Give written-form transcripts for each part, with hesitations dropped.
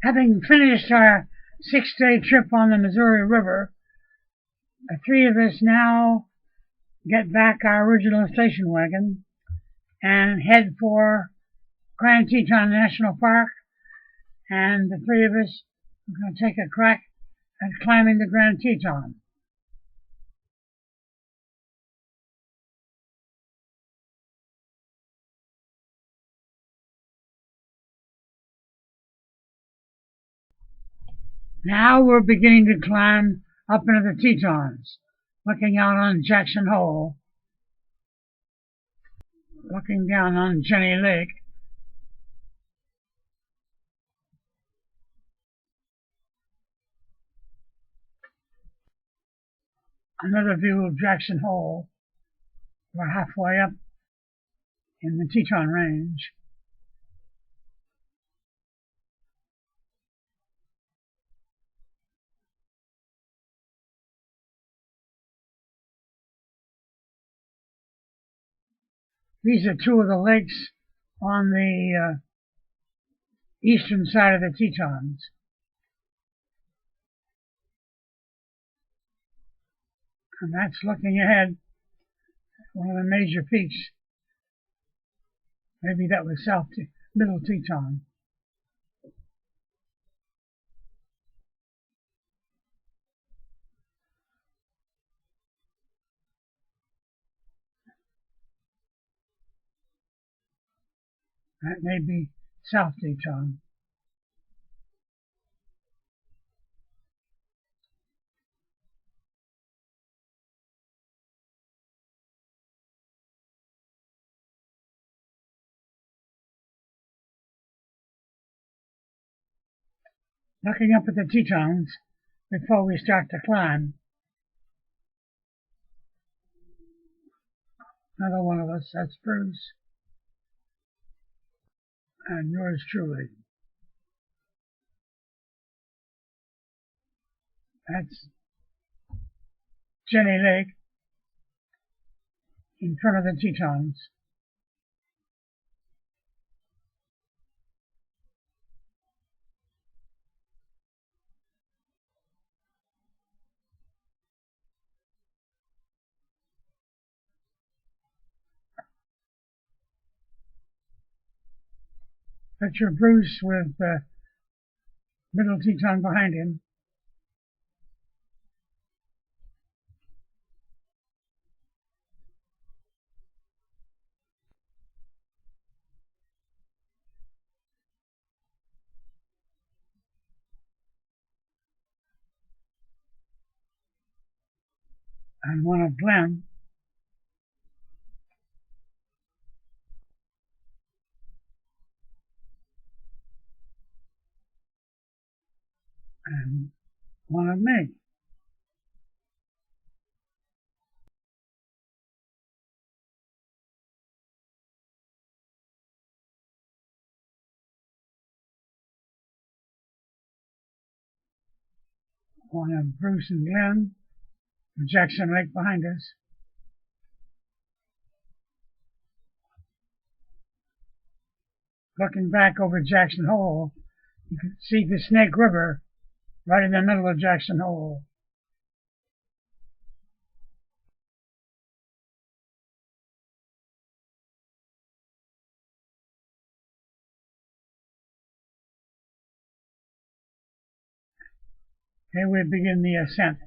Having finished our 6-day trip on the Missouri River, the three of us now get back our original station wagon and head for Grand Teton National Park, and the three of us are going to take a crack at climbing the Grand Teton. Now we're beginning to climb up into the Tetons, looking out on Jackson Hole, looking down on Jenny Lake. Another view of Jackson Hole. We're halfway up in the Teton Range. These are two of the lakes on the eastern side of the Tetons. And that's looking ahead, one of the major peaks. Maybe that was Middle Teton. That may be South Teton. Looking up at the Tetons before we start to climb. Another one of us, that's Bruce. And yours truly. That's Jenny Lake in front of the Tetons. Picture Bruce with Middle Teton behind him. And one of Glenn. And one of me. One of Bruce and Glenn, with Jackson Lake behind us. Looking back over Jackson Hole, you can see the Snake River right in the middle of Jackson Hole. Here we begin the ascent.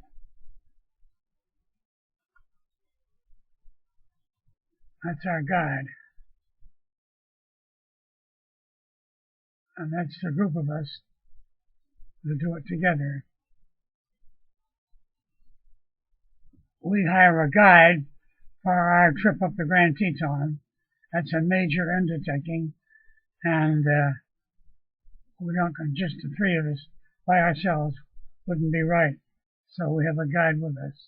That's our guide. And that's the group of us that do it together. We hire a guide for our trip up the Grand Teton. That's a major undertaking, and we don't, just the three of us by ourselves wouldn't be right. So we have a guide with us.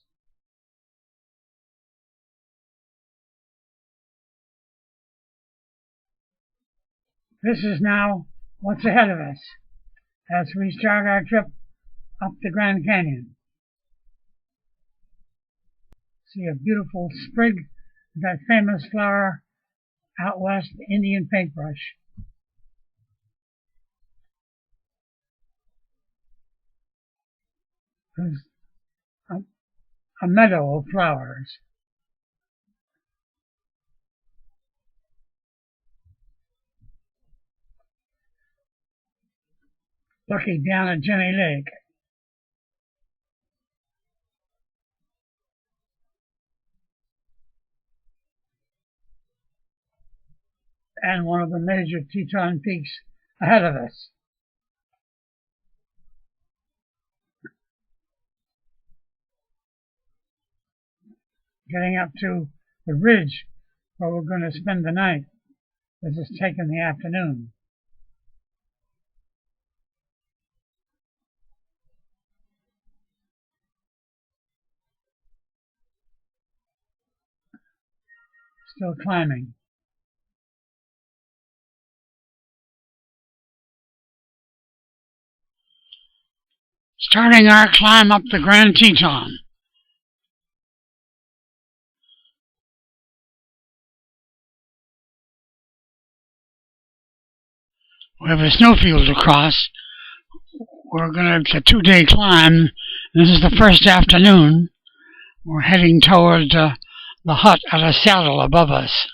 This is now what's ahead of us as we start our trip up the Grand Canyon. See a beautiful sprig of that famous flower out west, Indian paintbrush. There's a meadow of flowers. Looking down at Jenny Lake. And one of the major Teton peaks ahead of us. Getting up to the ridge where we're going to spend the night. This is taking the afternoon. Still climbing. Starting our climb up the Grand Teton. We have a snowfield to cross. It's a 2-day climb. This is the first afternoon. We're heading toward the hut at a saddle above us.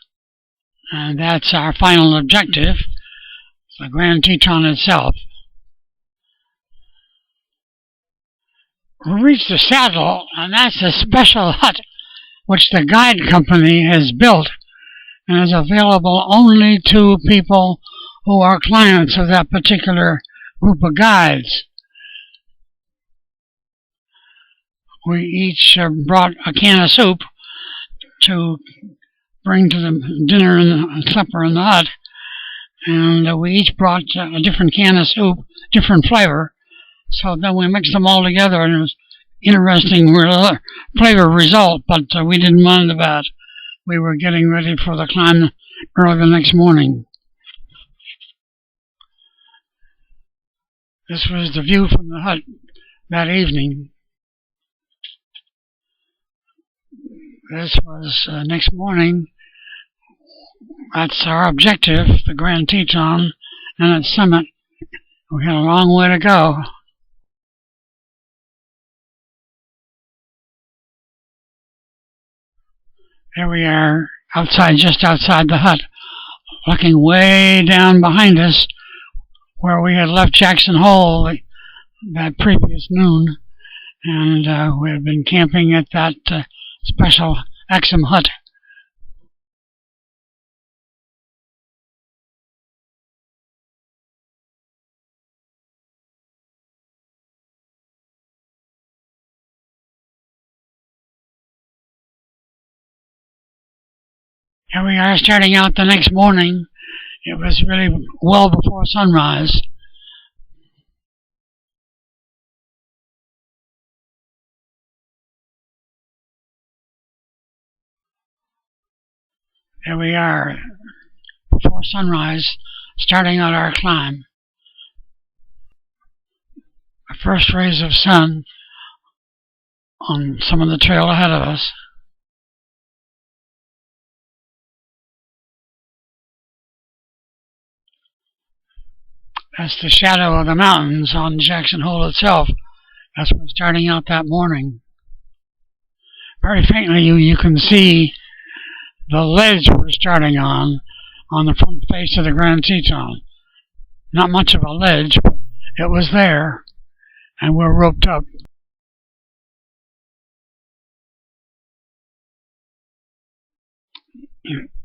And that's our final objective, the Grand Teton itself. We reach the saddle, and that's a special hut which the guide company has built and is available only to people who are clients of that particular group of guides. We each brought a can of soup to bring to the dinner and supper in the hut, and we each brought a different can of soup, different flavor. So then we mixed them all together, and it was interesting flavor result, but we didn't mind about it. We were getting ready for the climb early the next morning. This was the view from the hut that evening. This was next morning. That's our objective, the Grand Teton and its summit. We had a long way to go. Here we are, just outside the hut, looking way down behind us where we had left Jackson Hole that previous noon, and we had been camping at that special Exum hut. Here we are starting out the next morning. It was really well before sunrise. Here we are before sunrise, starting out our climb. The first rays of sun on some of the trail ahead of us. That's the shadow of the mountains on Jackson Hole itself. That's we're starting out that morning. Very faintly you can see the ledge we're starting on the front face of the Grand Teton. Not much of a ledge, but it was there, and we're roped up.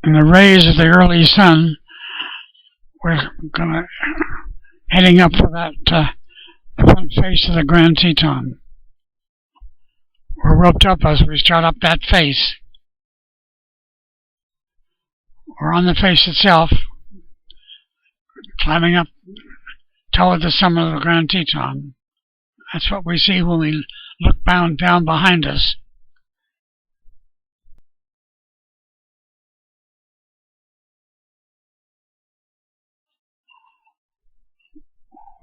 In the rays of the early sun, we're heading up for that front face of the Grand Teton. We're roped up as we start up that face. We're on the face itself, climbing up toward the summit of the Grand Teton. That's what we see when we look down behind us.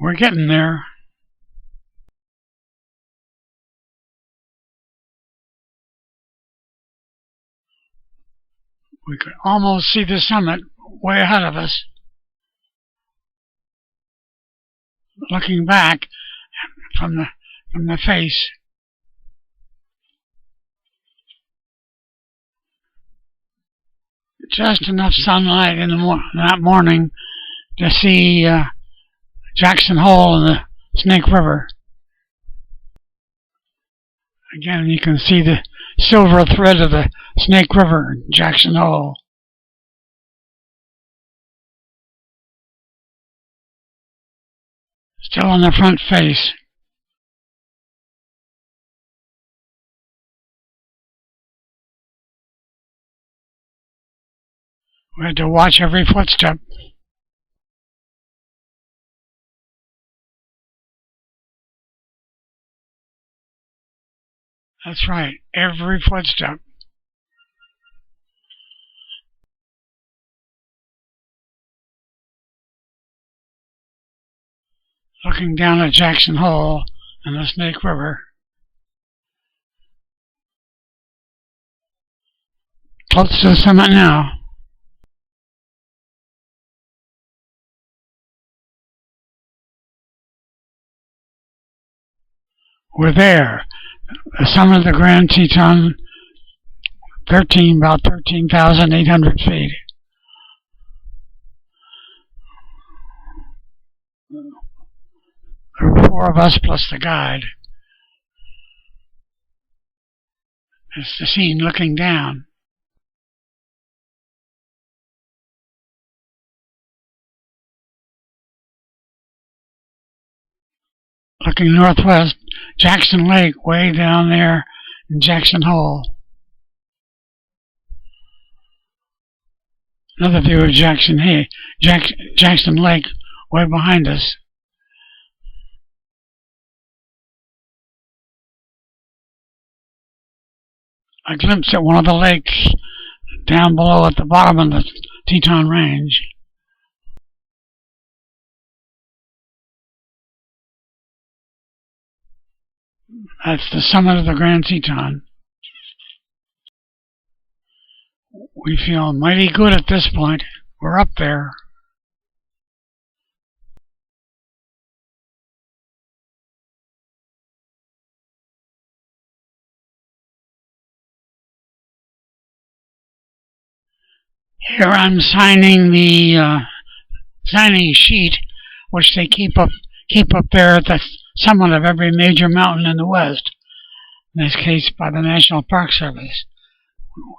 We're getting there. We could almost see the summit way ahead of us. Looking back from the face, just enough sunlight in that morning to see Jackson Hole and the Snake River. Again, you can see the silver thread of the Snake River in Jackson Hole. Still on the front face. We had to watch every footstep. That's right, every footstep. Looking down at Jackson Hole and the Snake River. Close to the summit now. We're there. The summit of the Grand Teton, about 13,800 feet. There were 4 of us plus the guide. It's the scene looking down. Looking northwest, Jackson Lake way down there in Jackson Hole. Another view of Jackson Lake way behind us. A glimpse at one of the lakes down below at the bottom of the Teton Range. That's the summit of the Grand Teton. We feel mighty good at this point. We're up there. Here I'm signing the signing sheet, which they keep up there at the summit of every major mountain in the West. In this case, by the National Park Service.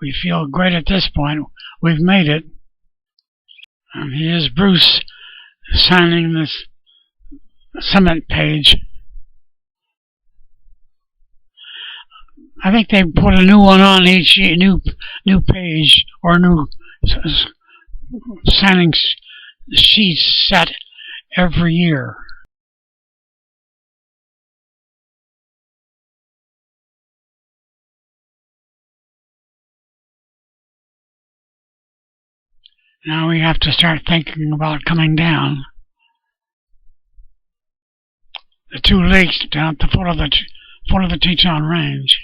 We feel great at this point. We've made it. And here's Bruce signing this summit page. I think they put a new one on each new page or new signing sheets set every year. Now we have to start thinking about coming down. The 2 lakes down at the foot of the Teton Range.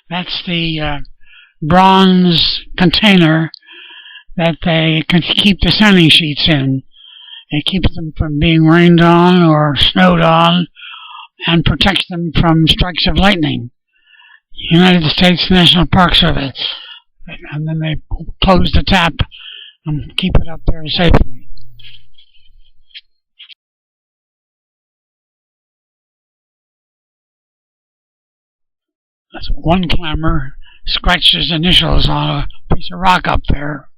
That's the bronze container that they can keep the signing sheets in. It keeps them from being rained on or snowed on and protects them from strikes of lightning. United States National Park Service. And then they close the tap and keep it up there safely. That's one climber scratched his initials on a piece of rock up there.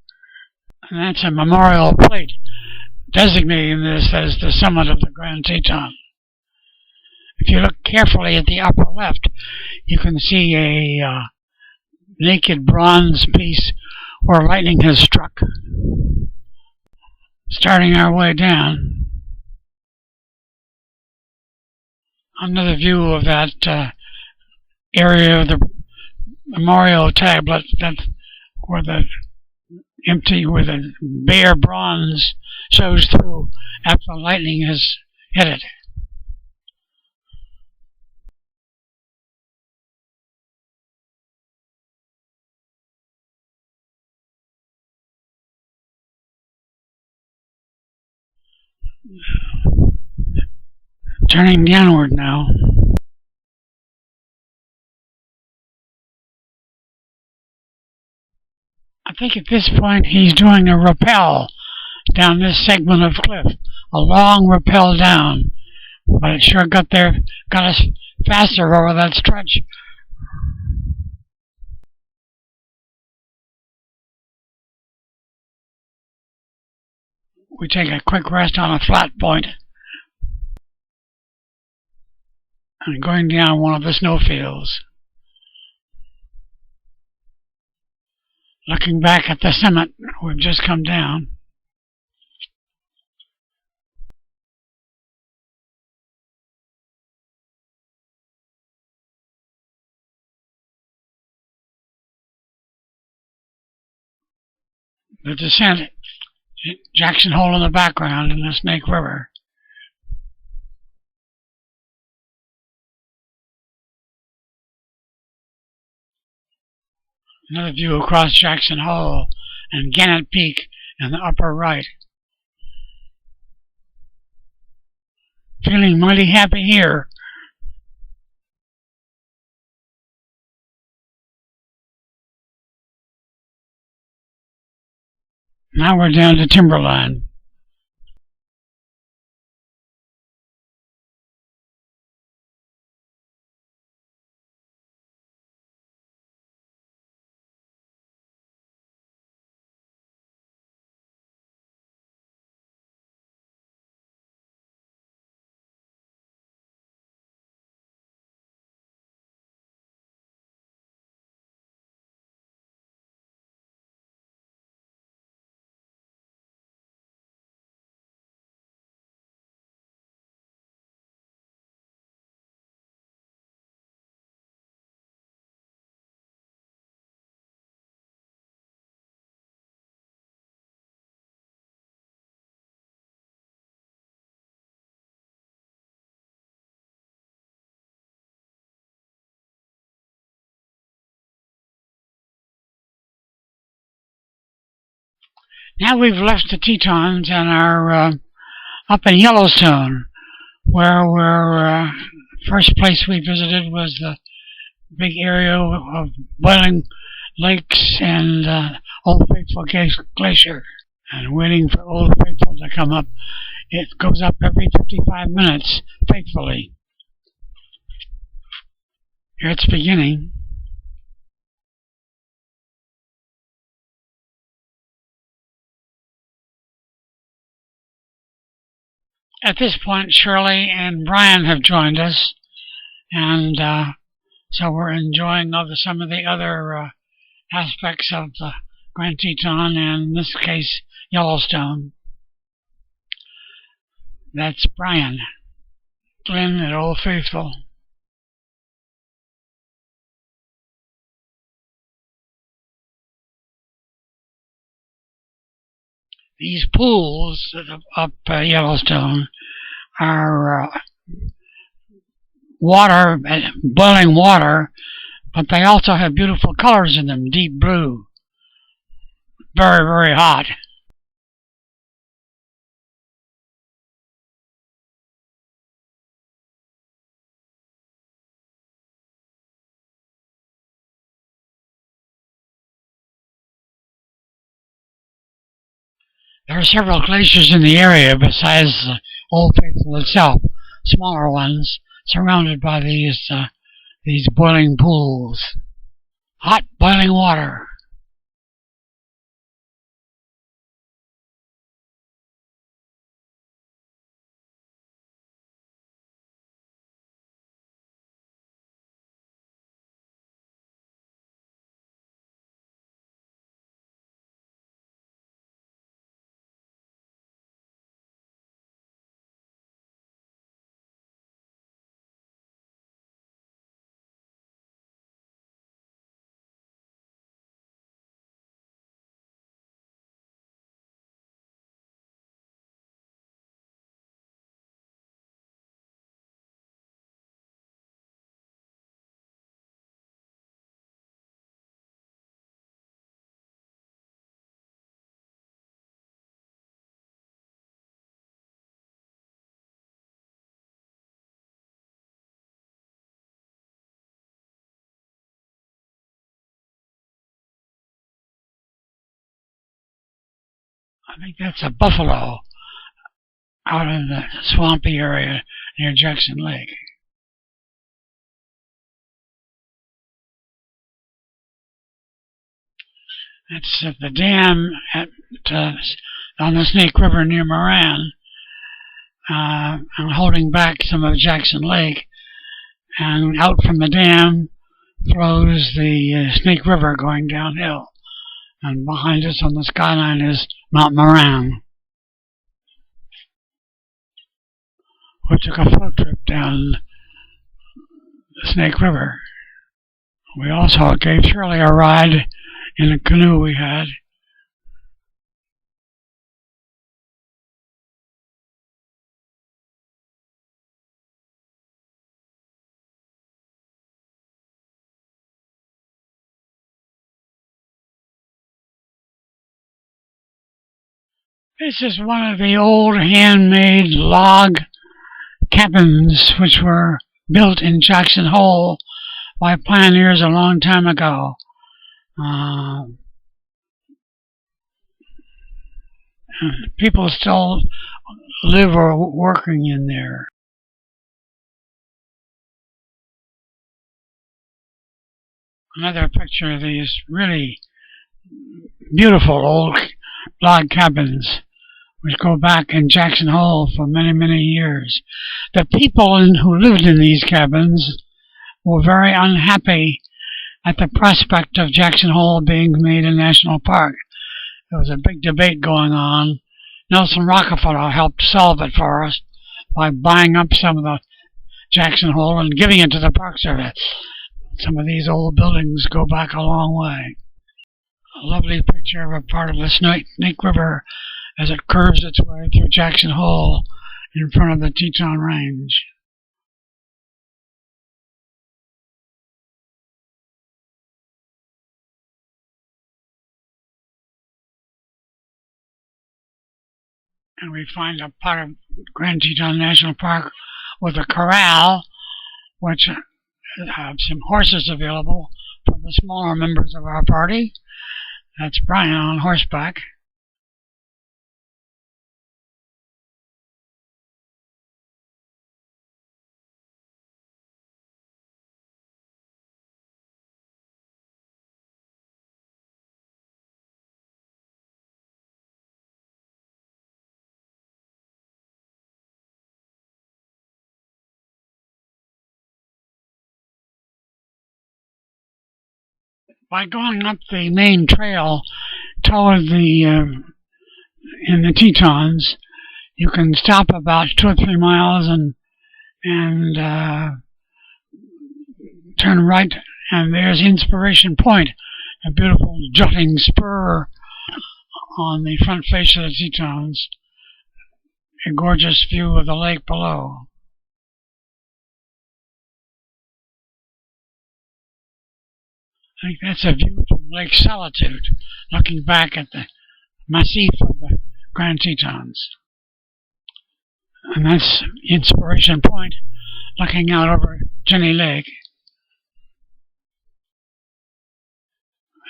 And that's a memorial plate designating this as the summit of the Grand Teton. If you look carefully at the upper left, you can see a naked bronze piece where lightning has struck. Starting our way down. Another view of that area of the memorial tablet where the bare bronze shows through after lightning has hit it. Turning downward now. I think at this point he's doing a rappel down this segment of cliff. A long rappel down. But it sure got us faster over that stretch. We take a quick rest on a flat point and going down one of the snowfields. Looking back at the summit we've just come down. The descent, Jackson Hole in the background in the Snake River. Another view across Jackson Hole and Gannett Peak in the upper right. Feeling mighty happy here. Now we're down to timberline. Now we've left the Tetons and are up in Yellowstone, where we're first place we visited was the big area of boiling lakes and Old Faithful Glacier. And waiting for Old Faithful to come up. It goes up every 55 minutes, faithfully. Here it's beginning. At this point, Shirley and Brian have joined us, and so we're enjoying some of the other aspects of the Grand Teton, and in this case, Yellowstone. That's Brian. Glenn at Old Faithful. These pools up Yellowstone are water, boiling water, but they also have beautiful colors in them, deep blue. Very, very hot. There are several glaciers in the area besides Old Faithful itself, smaller ones surrounded by these boiling pools. Hot boiling water. I think that's a buffalo out in the swampy area near Jackson Lake. That's at the dam on the Snake River near Moran. I'm holding back some of Jackson Lake, and out from the dam flows the Snake River going downhill. And behind us on the skyline is Mount Moran. We took a float trip down the Snake River. We also gave Shirley a ride in a canoe we had. This is one of the old handmade log cabins which were built in Jackson Hole by pioneers a long time ago. People still live or working in there. Another picture of these really beautiful old log cabins which go back in Jackson Hole for many, many years. The people who lived in these cabins were very unhappy at the prospect of Jackson Hole being made a national park. There was a big debate going on. Nelson Rockefeller helped solve it for us by buying up some of the Jackson Hole and giving it to the Park Service. Some of these old buildings go back a long way. A lovely picture of a part of the Snake River as it curves its way through Jackson Hole in front of the Teton Range. And we find a part of Grand Teton National Park with a corral, which have some horses available for the smaller members of our party. That's Brian on horseback. By going up the main trail toward in the Tetons, you can stop about 2 or 3 miles and turn right, and there's Inspiration Point, a beautiful jutting spur on the front face of the Tetons, a gorgeous view of the lake below. I think that's a view from Lake Solitude, looking back at the massif of the Grand Tetons. And that's Inspiration Point, looking out over Jenny Lake.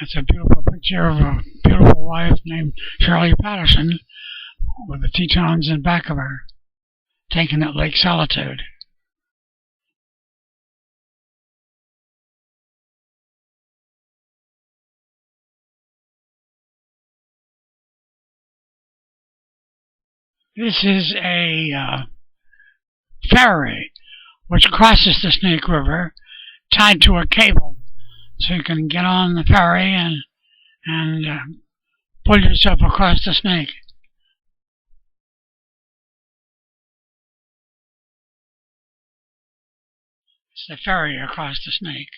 That's a beautiful picture of a beautiful wife named Shirley Patterson with the Tetons in back of her, taken at Lake Solitude. This is a ferry which crosses the Snake River, tied to a cable, so you can get on the ferry and pull yourself across the Snake. It's the ferry across the Snake.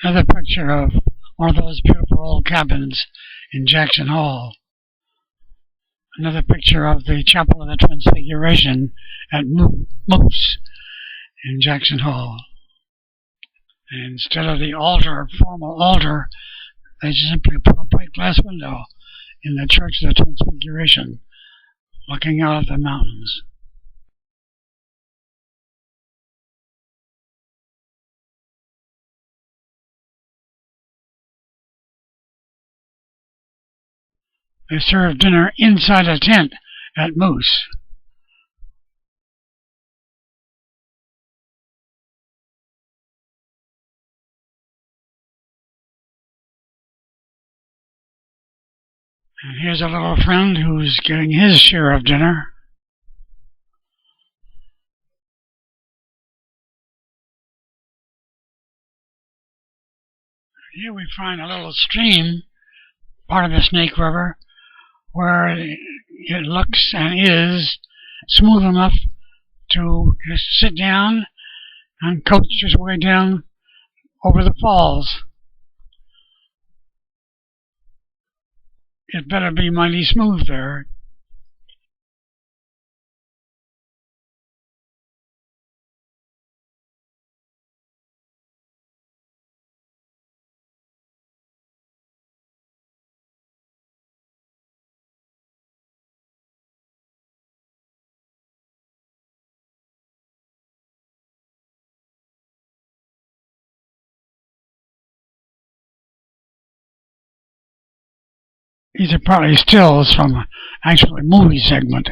Another picture of one of those beautiful old cabins in Jackson Hole. Another picture of the Chapel of the Transfiguration at Moose in Jackson Hole. And instead of the formal altar, they simply put a plate glass window in the Church of the Transfiguration, looking out at the mountains. They serve dinner inside a tent at Moose. And here's a little friend who's getting his share of dinner. Here we find a little stream, part of the Snake River, where it looks and is smooth enough to just sit down and coach his way down over the falls. It better be mighty smooth there. These are probably stills from actually a movie segment.